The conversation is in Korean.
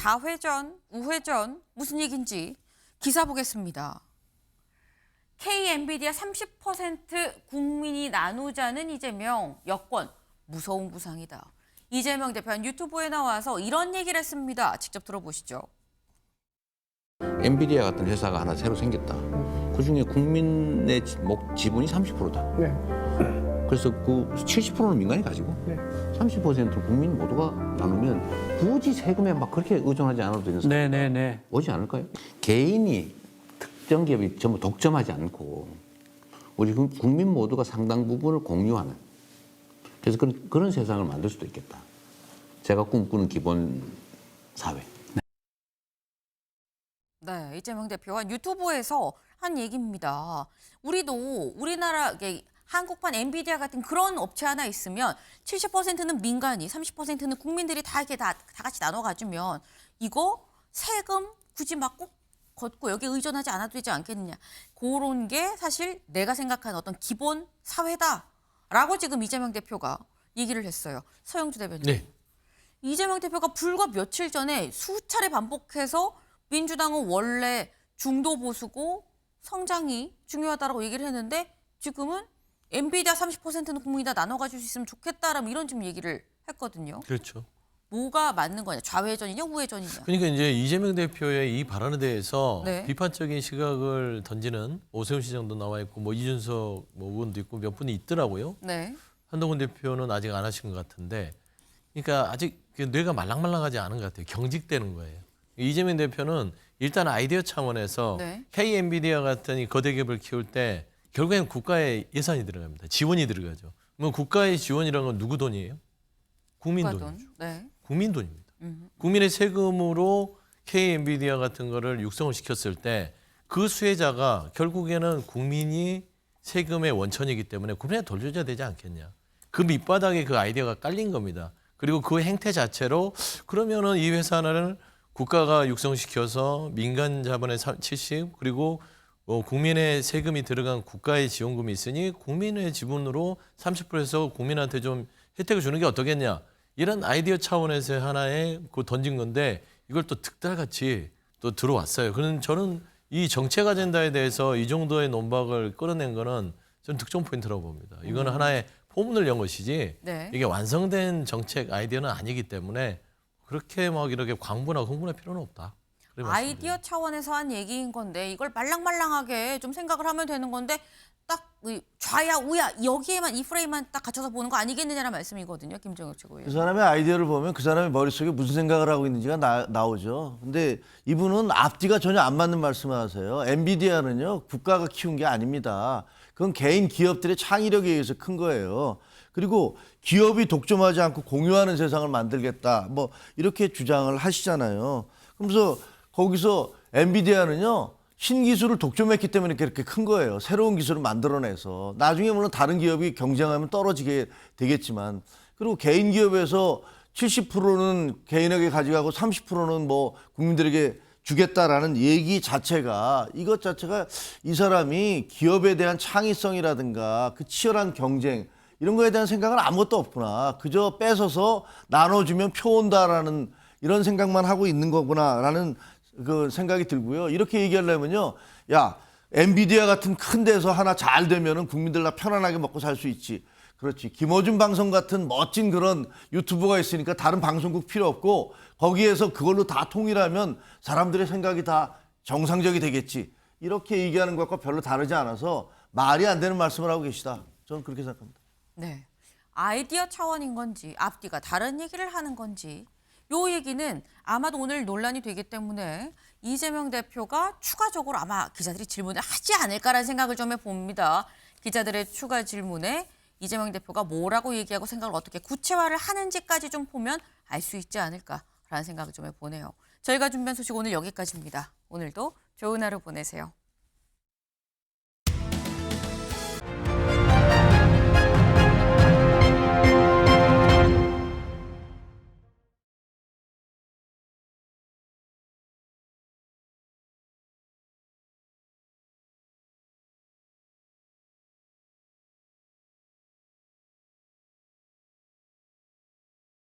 좌회전, 우회전 무슨 얘기인지 기사 보겠습니다. K 엔비디아 30% 국민이 나누자는 이재명 여권 무서운 부상이다. 이재명 대표는 유튜브에 나와서 이런 얘기를 했습니다. 직접 들어보시죠. 엔비디아 같은 회사가 하나 새로 생겼다. 그중에 국민의 지분이 30%다. 네. 그래서 그 70%는 민간이 가지고 네. 30%는 국민 모두가 나누면 굳이 세금에 막 그렇게 의존하지 않아도 되는 상황이 오지 않을까요? 개인이 특정 기업이 전부 독점하지 않고 우리 국민 모두가 상당 부분을 공유하는 그래서 그런 세상을 만들 수도 있겠다. 제가 꿈꾸는 기본 사회. 네, 이재명 대표가 유튜브에서 한 얘기입니다. 우리나라 한국판 엔비디아 같은 그런 업체 하나 있으면 70%는 민간이, 30%는 국민들이 다 이렇게 다 같이 나눠 가지면 이거 세금 굳이 막 꼭 걷고 여기 의존하지 않아도 되지 않겠느냐. 그런 게 사실 내가 생각하는 어떤 기본 사회다라고 지금 이재명 대표가 얘기를 했어요. 서영주 대변인. 네. 이재명 대표가 불과 며칠 전에 수차례 반복해서 민주당은 원래 중도 보수고 성장이 중요하다라고 얘기를 했는데 지금은 엔비디아 30%는 국민이 다 나눠 가질 수 있으면 좋겠다라는 이런 좀 얘기를 했거든요. 그렇죠. 뭐가 맞는 거냐? 좌회전이냐 우회전이냐? 그러니까 이제 이재명 대표의 이 발언에 대해서 네. 비판적인 시각을 던지는 오세훈 시장도 나와 있고 뭐 이준석 의원도 있고 몇 분이 있더라고요. 네. 한동훈 대표는 아직 안 하신 것 같은데, 그러니까 아직 뇌가 말랑말랑하지 않은 것 같아요. 경직되는 거예요. 이재명 대표는 일단 아이디어 차원에서 네. K 엔비디아 같은 이 거대 기업을 키울 때 결국엔 국가의 예산이 들어갑니다. 지원이 들어가죠. 뭐 국가의 지원이라는 건 누구 돈이에요? 국민 돈이죠. 네. 국민 돈입니다. 국민의 세금으로 K 엔비디아 같은 거를 육성을 시켰을 때 그 수혜자가 결국에는 국민이 세금의 원천이기 때문에 국민에 돌려줘야 되지 않겠냐. 그 밑바닥에 그 아이디어가 깔린 겁니다. 그리고 그 행태 자체로 그러면은 이 회사를 국가가 육성시켜서 민간 자본의 70 그리고 국민의 세금이 들어간 국가의 지원금이 있으니 국민의 지분으로 30%에서 국민한테 좀 혜택을 주는 게 어떻겠냐. 이런 아이디어 차원에서 하나의 그 던진 건데 이걸 또 득달같이 또 들어왔어요. 그런 저는 이 정책 아젠다에 대해서 이 정도의 논박을 끌어낸 거는 저는 득점 포인트라고 봅니다. 이거는 하나의 포문을 연 것이지 네. 이게 완성된 정책 아이디어는 아니기 때문에 그렇게 막 이렇게 광분하고 흥분할 필요는 없다. 아이디어 차원에서 한 얘기인 건데 이걸 말랑말랑하게 좀 생각을 하면 되는 건데 딱 좌야 우야 여기에만 이 프레임만 딱 갖춰서 보는 거 아니겠느냐는 말씀이거든요. 김정일 최고위원. 그 사람의 아이디어를 보면 그 사람의 머릿속에 무슨 생각을 하고 있는지가 나오죠. 근데 이분은 앞뒤가 전혀 안 맞는 말씀을 하세요. 엔비디아는요, 국가가 키운 게 아닙니다. 그건 개인 기업들의 창의력에 의해서 큰 거예요. 그리고 기업이 독점하지 않고 공유하는 세상을 만들겠다. 뭐 이렇게 주장을 하시잖아요. 그러면서 거기서 엔비디아는요, 신기술을 독점했기 때문에 그렇게 큰 거예요. 새로운 기술을 만들어내서. 나중에 물론 다른 기업이 경쟁하면 떨어지게 되겠지만. 그리고 개인 기업에서 70%는 개인에게 가져가고 30%는 뭐 국민들에게 주겠다라는 얘기 자체가 이것 자체가 이 사람이 기업에 대한 창의성이라든가 그 치열한 경쟁 이런 거에 대한 생각은 아무것도 없구나. 그저 뺏어서 나눠주면 표 온다라는 이런 생각만 하고 있는 거구나라는 그 생각이 들고요. 이렇게 얘기하려면요. 야, 엔비디아 같은 큰 데서 하나 잘 되면은 국민들 다 편안하게 먹고 살 수 있지. 그렇지. 김어준 방송 같은 멋진 그런 유튜버가 있으니까 다른 방송국 필요 없고 거기에서 그걸로 다 통일하면 사람들의 생각이 다 정상적이 되겠지. 이렇게 얘기하는 것과 별로 다르지 않아서 말이 안 되는 말씀을 하고 계시다. 저는 그렇게 생각합니다. 네. 아이디어 차원인 건지 앞뒤가 다른 얘기를 하는 건지 요 얘기는 아마도 오늘 논란이 되기 때문에 이재명 대표가 추가적으로 아마 기자들이 질문을 하지 않을까라는 생각을 좀 해봅니다. 기자들의 추가 질문에 이재명 대표가 뭐라고 얘기하고 생각을 어떻게 구체화를 하는지까지 좀 보면 알 수 있지 않을까라는 생각을 좀 해보네요. 저희가 준비한 소식 오늘 여기까지입니다. 오늘도 좋은 하루 보내세요.